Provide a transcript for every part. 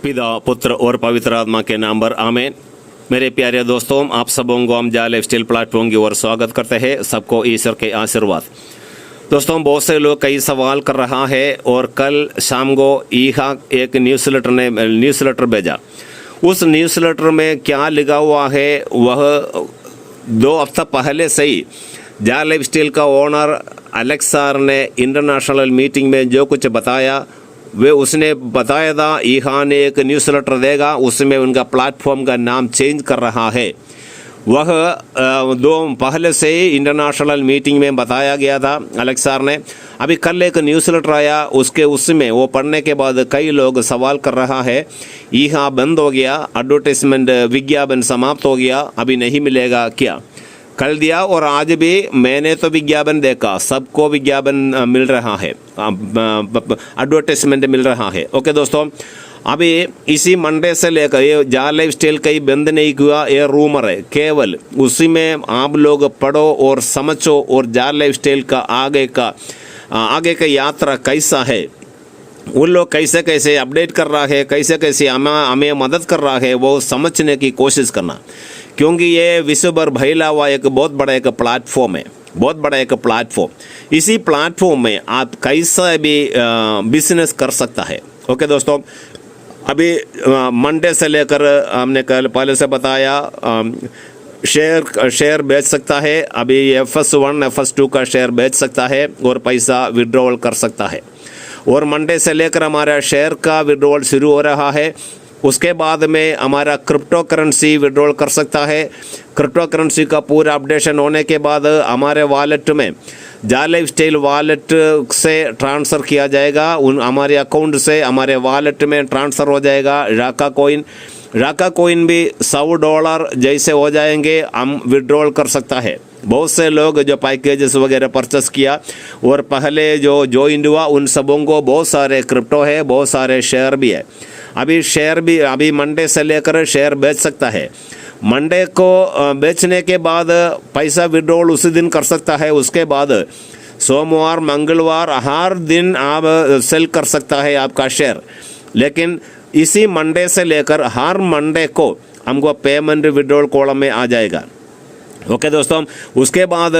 पिता पुत्र और पवित्र आत्मा के नाम पर आमीन। मेरे प्यारे दोस्तों, आप सबों को हम जाल लाइफस्टाइल प्लेटफॉर्म की ओर स्वागत करते हैं। सबको ईश्वर के आशीर्वाद। दोस्तों, बहुत से लोग कई सवाल कर रहा है और कल शाम को ईहा एक न्यूज़लेटर भेजा। उस न्यूज़लेटर में क्या लिखा हुआ है, वह 2 हफ्ता पहले से ही जाल लाइफस्टाइल का ओनर एलेक्स सर ने इंटरनेशनल मीटिंग में जो कुछ बताया वे उसने बताया था। ईहा ने एक न्यूज़लेटर देगा, उसमें उनका प्लेटफॉर्म का नाम चेंज कर रहा है। वह 2 पहले से ही इंटरनेशनल मीटिंग में बताया गया था एलेक्स सर ने। अभी कल एक न्यूज़लेटर आया, उसमें वो पढ़ने के बाद कई लोग सवाल कर रहा है ईहा बंद हो गया, एडवर्टाइजमेंट विज्ञापन समाप्त हो गया, अभी नहीं मिलेगा क्या। कल दिया और आज भी मैंने तो विज्ञापन देखा, सबको विज्ञापन मिल रहा है, एडवर्टाइजमेंट मिल रहा है। ओके दोस्तों, अभी इसी मंडे से लेकर ये जाल लाइफस्टाइल कहीं बंद नहीं हुआ, ये रूमर है, केवल उसी में आप लोग पढ़ो और समझो और जाल लाइफस्टाइल का आगे का यात्रा कैसा है, उन लोग कैसे कैसे अपडेट कर रहा है, कैसे कैसे हमें मदद कर रहा है, वो समझने की कोशिश करना। क्योंकि ये विश्व भर फैला हुआ एक बहुत बड़ा एक प्लेटफॉर्म है, बहुत बड़ा एक प्लेटफॉर्म। इसी प्लेटफॉर्म में आप कैसा भी बिजनेस कर सकता है। ओके दोस्तों, अभी मंडे से लेकर हमने कल पहले से बताया शेयर बेच सकता है। अभी FS1 FS2 का शेयर बेच सकता है और पैसा विड्रॉल कर सकता है। और मंडे से लेकर हमारा शेयर का विड्रॉल शुरू हो रहा है। उसके बाद में हमारा क्रिप्टो करेंसी विड्रॉल कर सकता है। क्रिप्टो करेंसी का पूरा अपडेशन होने के बाद हमारे वॉलेट में जाल लाइफस्टाइल वॉलेट से ट्रांसफ़र किया जाएगा, हमारे अकाउंट से हमारे वॉलेट में ट्रांसफ़र हो जाएगा। राका कॉइन भी $100 जैसे हो जाएंगे, हम विड्रॉल कर सकता है। बहुत से लोग जो पैकेजेस वगैरह परचेस किया और पहले जो ज्वाइन हुआ, उन सबों को बहुत सारे क्रिप्टो है, बहुत सारे शेयर भी है। अभी मंडे से लेकर शेयर बेच सकता है। मंडे को बेचने के बाद पैसा विड्रॉल उसी दिन कर सकता है। उसके बाद सोमवार मंगलवार हर दिन आप सेल कर सकता है आपका शेयर। लेकिन इसी मंडे से लेकर हर मंडे को हमको पेमेंट विड्रॉल कॉलम में आ जाएगा। ओके दोस्तों, उसके बाद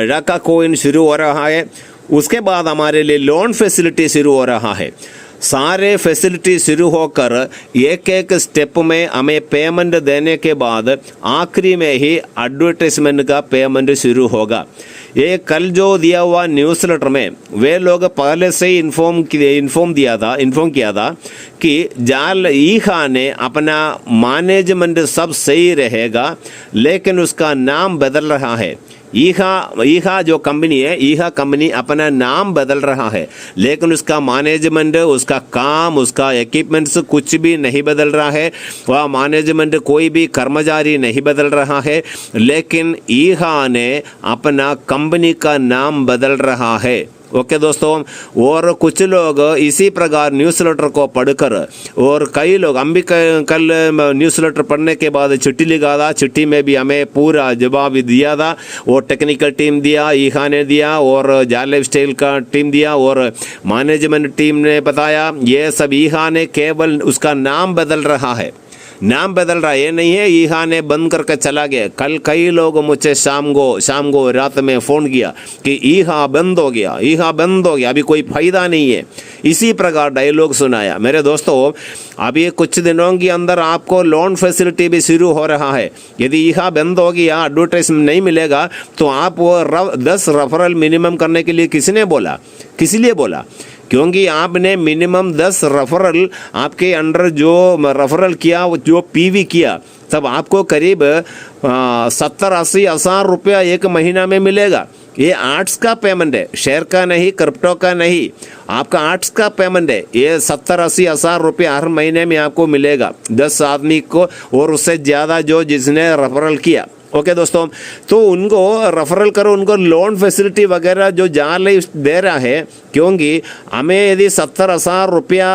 राका कॉइन शुरू हो रहा है। उसके बाद हमारे लिए लोन फैसिलिटी शुरू हो रहा है। सारे फैसिलिटी शुरू होकर एक एक स्टेप में हमें पेमेंट देने के बाद आखिरी में ही एडवर्टाइजमेंट का पेमेंट शुरू होगा। ये कल जो दिया हुआ न्यूज़लेटर में वे लोग पहले से ही इन्फॉर्म किया था कि जाल ईहा ने अपना मैनेजमेंट सब सही रहेगा, लेकिन उसका नाम बदल रहा है। ईहा जो कंपनी है, ईहा कंपनी अपना नाम बदल रहा है, लेकिन उसका मैनेजमेंट, उसका काम, उसका इक्विपमेंट्स कुछ भी नहीं बदल रहा है। वह मैनेजमेंट कोई भी कर्मचारी नहीं बदल रहा है, लेकिन ईहा ने अपना कंपनी का नाम बदल रहा है। ओके दोस्तों, और कुछ लोग इसी प्रकार न्यूज़लेटर को पढ़कर, और कई लोग, हम भी कल न्यूज़लेटर पढ़ने के बाद चिट्ठी लिखा था, चिट्ठी में भी हमें पूरा जवाब दिया था। और टेक्निकल टीम दिया, ईहा ने दिया, और जाल लाइफस्टाइल का टीम दिया, और मैनेजमेंट टीम ने बताया। ये सब ईहा ने केवल उसका नाम बदल रहा है, नाम बदल रहा है। ये नहीं है ईहा ने बंद करके चला गया। कल कई लोग मुझसे शाम को रात में फ़ोन किया कि ईहा बंद हो गया, ईहा बंद हो गया, अभी कोई फ़ायदा नहीं है। इसी प्रकार डायलॉग सुनाया। मेरे दोस्तों, अभी कुछ दिनों के अंदर आपको लोन फैसिलिटी भी शुरू हो रहा है। यदि ईहा बंद हो गया, एडवर्टाइजमेंट नहीं मिलेगा, तो आप वो 10 रेफरल मिनिमम करने के लिए किस लिए बोला? क्योंकि आपने मिनिमम 10 रेफरल आपके अंडर जो रेफरल किया, जो PV किया, तब आपको करीब 70-80 हज़ार रुपया एक महीना में मिलेगा। ये आर्ट्स का पेमेंट है, शेयर का नहीं, क्रिप्टो का नहीं, आपका आर्ट्स का पेमेंट है। ये 70-80 हज़ार रुपया हर महीने में आपको मिलेगा 10 आदमी को, और उससे ज़्यादा जिसने रेफरल किया। ओके दोस्तों, तो उनको रेफरल करो, उनको लोन फैसिलिटी वगैरह जो जाल लाइफ दे रहा है। क्योंकि हमें यदि 70,000 रुपया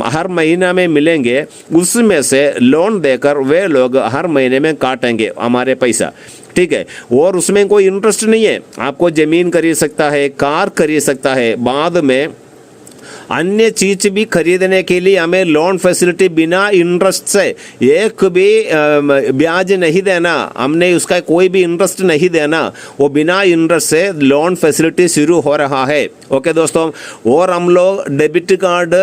हर महीना में मिलेंगे, उसमें से लोन देकर वे लोग हर महीने में काटेंगे हमारे पैसा, ठीक है। और उसमें कोई इंटरेस्ट नहीं है। आपको ज़मीन खरीद सकता है, कार खरीद सकता है, बाद में अन्य चीज भी खरीदने के लिए हमें लोन फैसिलिटी बिना इंटरेस्ट से एक भी ब्याज नहीं देना, हमने उसका कोई भी इंटरेस्ट नहीं देना, वो बिना इंटरेस्ट से लोन फैसिलिटी शुरू हो रहा है। ओके दोस्तों, और हम लोग डेबिट कार्ड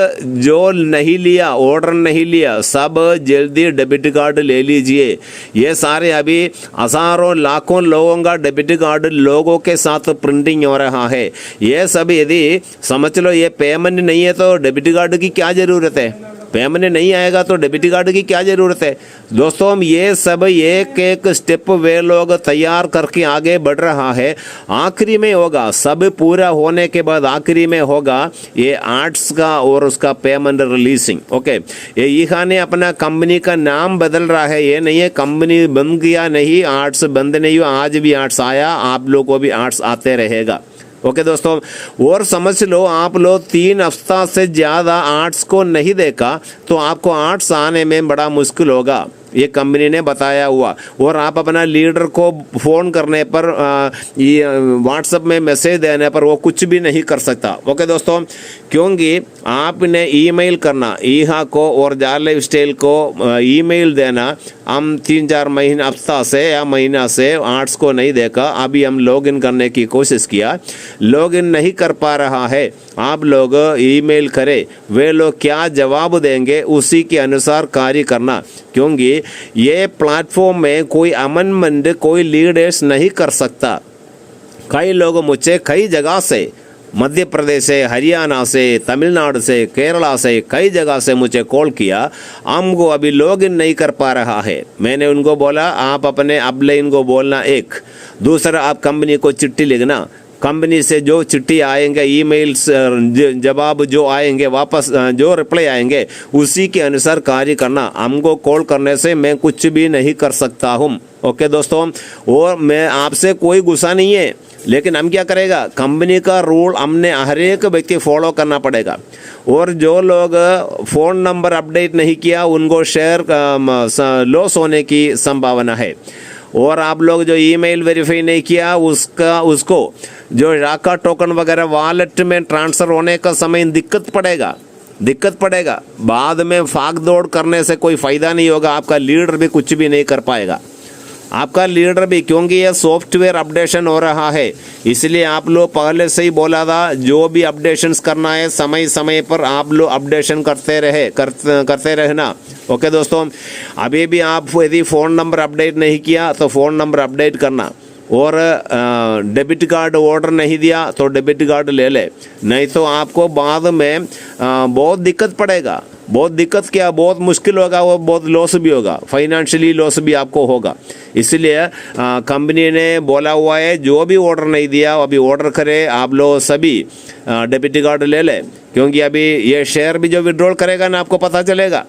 जो नहीं लिया, ऑर्डर नहीं लिया, सब जल्दी डेबिट कार्ड ले लीजिए। ये सारे अभी हजारों लाखों लोगों का डेबिट कार्ड लोगों के साथ प्रिंटिंग हो रहा है। ये सब यदि समझ लो ये पेमेंट नहीं है तो डेबिट कार्ड की क्या ज़रूरत है, पेमेंट नहीं आएगा तो डेबिट कार्ड की क्या ज़रूरत है। दोस्तों हम ये सब एक एक स्टेप वे लोग तैयार करके आगे बढ़ रहा है। आखिरी में होगा, सब पूरा होने के बाद आखिरी में होगा ये आर्ट्स का और उसका पेमेंट रिलीजिंग। ओके, ये ईहा ने अपना कंपनी का नाम बदल रहा है, ये नहीं है कंपनी बंद किया, नहीं आर्ट्स बंद नहीं हुआ, आज भी आर्ट्स आया, आप लोग को भी आर्ट्स आते रहेगा। ओके दोस्तों, और समझ लो आप लोग 3 हफ्ता से ज़्यादा आर्ट्स को नहीं देखा तो आपको आर्ट्स आने में बड़ा मुश्किल होगा, ये कंपनी ने बताया हुआ। और आप अपना लीडर को फ़ोन करने पर ये व्हाट्सएप में मैसेज देने पर वो कुछ भी नहीं कर सकता। ओके दोस्तों, क्योंकि आपने ईमेल करना, ईहा को और जार लाइफ स्टाइल को ईमेल देना, हम 3-4 महीने हफ्ता से या महीना से आर्ट्स को नहीं देखा। अभी हम लॉगिन करने की कोशिश किया, लॉगिन नहीं कर पा रहा है। आप लोग ईमेल करें, वे लोग क्या जवाब देंगे उसी के अनुसार कार्य करना, क्योंकि ये प्लेटफॉर्म में कोई अमेंडमेंट कोई लीडर्स नहीं कर सकता। कई लोग मुझे कई जगह से, मध्य प्रदेश से, हरियाणा से, तमिलनाडु से, केरला से, कई जगह से मुझे कॉल किया, हमको अभी लॉगिन नहीं कर पा रहा है। मैंने उनको बोला आप अपने अपलाइन को बोलना, एक दूसरा आप कंपनी को चिट्ठी लिखना, कंपनी से जो चिट्ठी आएंगे, ईमेल्स जवाब जो आएंगे, वापस जो रिप्लाई आएंगे उसी के अनुसार कार्य करना। हमको कॉल करने से मैं कुछ भी नहीं कर सकता हूँ। ओके दोस्तों, और मैं आपसे कोई गुस्सा नहीं है, लेकिन हम क्या करेगा, कंपनी का रूल हमने हर एक व्यक्ति फॉलो करना पड़ेगा। और जो लोग फ़ोन नंबर अपडेट नहीं किया उनको शेयर लॉस होने की संभावना है। और आप लोग जो ईमेल वेरीफाई नहीं किया उसको जो राका टोकन वगैरह वॉलेट में ट्रांसफ़र होने का समय दिक्कत पड़ेगा। बाद में भाग दौड़ करने से कोई फ़ायदा नहीं होगा, आपका लीडर भी कुछ भी नहीं कर पाएगा, आपका लीडर भी, क्योंकि ये सॉफ्टवेयर अपडेशन हो रहा है। इसलिए आप लोग पहले से ही बोला था, जो भी अपडेशंस करना है समय समय पर आप लोग अपडेशन करते रहना। ओके दोस्तों, अभी भी आप यदि फ़ोन नंबर अपडेट नहीं किया तो फ़ोन नंबर अपडेट करना, और डेबिट कार्ड ऑर्डर नहीं दिया तो डेबिट कार्ड ले ले, नहीं तो आपको बाद में बहुत दिक्कत पड़ेगा। बहुत दिक्कत क्या, बहुत मुश्किल होगा, वो बहुत लॉस भी होगा, फाइनेंशियली लॉस भी आपको होगा। इसलिए कंपनी ने बोला हुआ है जो भी ऑर्डर नहीं दिया अभी ऑर्डर करे, आप लोग सभी डेबिट कार्ड ले लें, क्योंकि अभी ये शेयर भी जो विड्रॉल करेगा ना आपको पता चलेगा।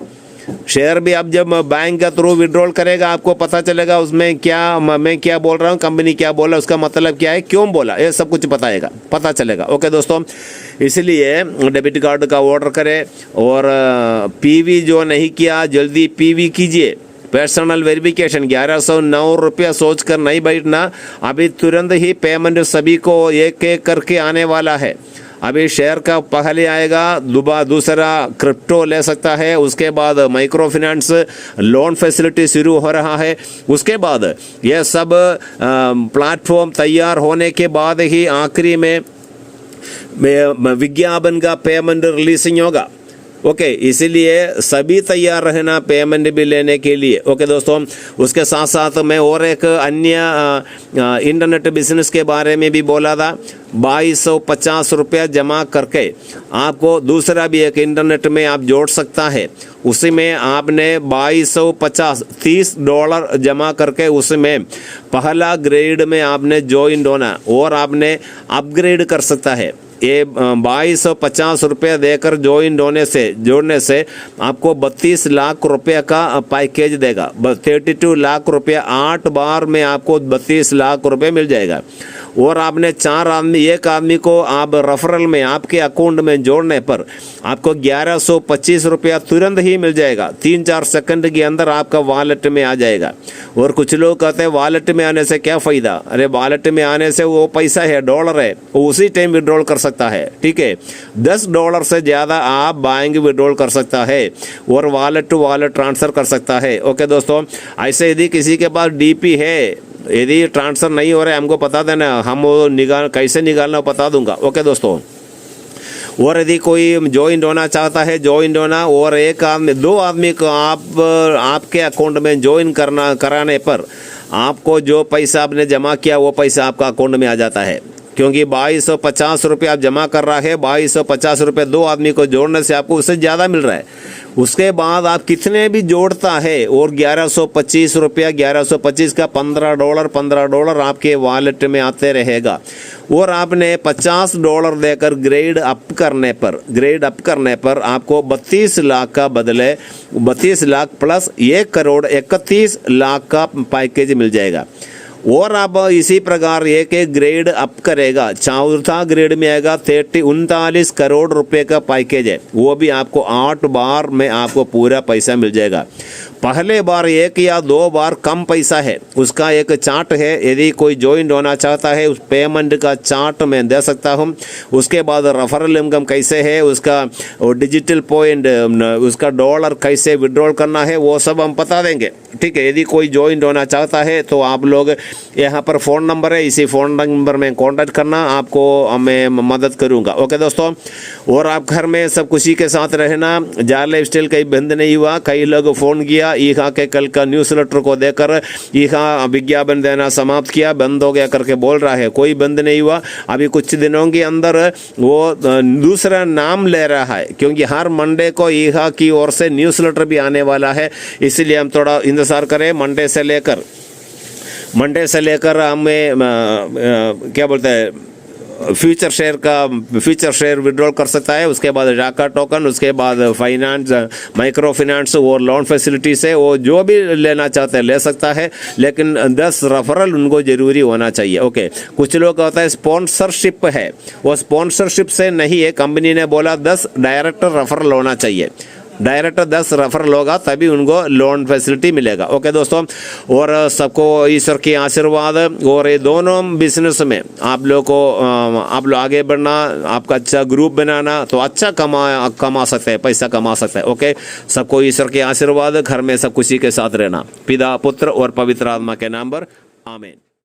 शेयर भी आप जब बैंक के थ्रू विड्रॉल करेगा आपको पता चलेगा उसमें क्या, मैं क्या बोल रहा हूँ, कंपनी क्या बोला, उसका मतलब क्या है, क्यों बोला, ये सब कुछ पता चलेगा। ओके दोस्तों, इसलिए डेबिट कार्ड का ऑर्डर करें, और पीवी जो नहीं किया जल्दी पीवी कीजिए। पर्सनल वेरिफिकेशन 1109 रुपया सोच कर नहीं बैठना, अभी तुरंत ही पेमेंट सभी को एक एक करके आने वाला है। अभी शेयर का पहले आएगा, दूसरा क्रिप्टो ले सकता है, उसके बाद माइक्रो फाइनेंस लोन फैसिलिटी शुरू हो रहा है, उसके बाद यह सब प्लेटफॉर्म तैयार होने के बाद ही आखिरी में विज्ञापन का पेमेंट रिलीजिंग होगा। ओके, इसीलिए सभी तैयार रहना पेमेंट भी लेने के लिए। ओके दोस्तों, उसके साथ साथ मैं और एक अन्य इंटरनेट बिजनेस के बारे में भी बोला था। 2250 रुपया जमा करके आपको दूसरा भी एक इंटरनेट में आप जोड़ सकता है, उसी में आपने 2250 $30 जमा करके उसमें पहला ग्रेड में आपने ज्वाइन होना और आपने अपग्रेड कर सकता है। ये 2250 रुपये देकर जोड़ने से आपको 32 लाख रुपये का पैकेज देगा। 32 लाख रुपये 8 बार में आपको 32 लाख रुपये मिल जाएगा। और आपने 4 आदमी, एक आदमी को आप रेफरल में आपके अकाउंट में जोड़ने पर आपको 1125 रुपया तुरंत ही मिल जाएगा। 3-4 सेकंड के अंदर आपका वॉलेट में आ जाएगा। और कुछ लोग कहते हैं वॉलेट में आने से क्या फ़ायदा, अरे वॉलेट में आने से वो पैसा है, डॉलर है, वो उसी टाइम विड्रॉल कर सकता है। ठीक है, $10 से ज़्यादा आप बैंक विड्रॉल कर सकता है और वॉलेट टू वॉलेट ट्रांसफ़र कर सकता है। ओके दोस्तों, ऐसे यदि किसी के पास डीपी है, यदि ट्रांसफ़र नहीं हो रहा है हमको बता देना, हम वो कैसे निकालना बता दूंगा। ओके दोस्तों, और यदि कोई ज्वाइन होना चाहता है, ज्वाइन होना, और एक आदमी, 2 आदमी को आपके अकाउंट में ज्वाइन कराने पर आपको जो पैसा आपने जमा किया वो पैसा आपका अकाउंट में आ जाता है। क्योंकि 2250 रुपये आप जमा कर रहा है, 2250 रुपये 2 आदमी को जोड़ने से आपको उससे ज़्यादा मिल रहा है। उसके बाद आप कितने भी जोड़ता है और 1125 रुपया, 1125 का $15 आपके वॉलेट में आते रहेगा। और आपने $50 देकर ग्रेड अप करने पर आपको 32 लाख का बदले 32 लाख प्लस 1,31,00,000 का पैकेज मिल जाएगा। और अब इसी प्रकार एक ग्रेड अप करेगा, 4था ग्रेड में आएगा, 39 करोड़ रुपए का पैकेज है, वो भी आपको 8 बार में आपको पूरा पैसा मिल जाएगा। पहले बार 1 या 2 बार कम पैसा है, उसका एक चार्ट है, यदि कोई ज्वाइन होना चाहता है उस पेमेंट का चार्ट मैं दे सकता हूँ। उसके बाद रेफरल इनकम कैसे है, उसका डिजिटल पॉइंट, उसका डॉलर कैसे विड्रॉल करना है, वो सब हम बता देंगे। ठीक है, यदि कोई ज्वाइन होना चाहता है तो आप लोग यहाँ पर फ़ोन नंबर है, इसी फ़ोन नंबर में कॉन्टैक्ट करना, आपको मैं मदद करूँगा। ओके दोस्तों, और आप घर में सब खुशी के साथ रहना, जार लाइफ स्टाइल कहीं बंद नहीं हुआ। कई लोग फ़ोन किया, ईहा के कल का न्यूज़ लेटर को देकर ईहा विज्ञापन देना समाप्त किया, बंद हो गया करके बोल रहा है, कोई बंद नहीं हुआ। अभी कुछ दिनों के अंदर वो दूसरा नाम ले रहा है, क्योंकि हर मंडे को ईहा की ओर से न्यूज़ लेटर भी आने वाला है, इसलिए हम थोड़ा इंतज़ार करें। मंडे से लेकर हमें क्या बोलते हैं, फ्यूचर शेयर विड्रॉल कर सकता है। उसके बाद डाका टोकन, उसके बाद फाइनेंस, माइक्रो फाइनेंस और लोन फैसिलिटी से वो जो भी लेना चाहते हैं ले सकता है, लेकिन 10 रेफरल उनको ज़रूरी होना चाहिए। ओके, कुछ लोग कहता है स्पॉन्सरशिप है, वो स्पॉन्सरशिप से नहीं है, कंपनी ने बोला 10 डायरेक्ट रेफरल होना चाहिए, डायरेक्ट 10 रेफरल होगा तभी उनको लोन फैसिलिटी मिलेगा। ओके दोस्तों, और सबको ईश्वर की आशीर्वाद, और ये दोनों बिजनेस में आप लोग आगे बढ़ना, आपका अच्छा ग्रुप बनाना, तो अच्छा कमा सकते हैं, पैसा कमा सकते हैं। ओके, सबको ईश्वर की आशीर्वाद, घर में सब खुशी के साथ रहना, पिता पुत्र और पवित्र आत्मा के नाम पर, आमीन।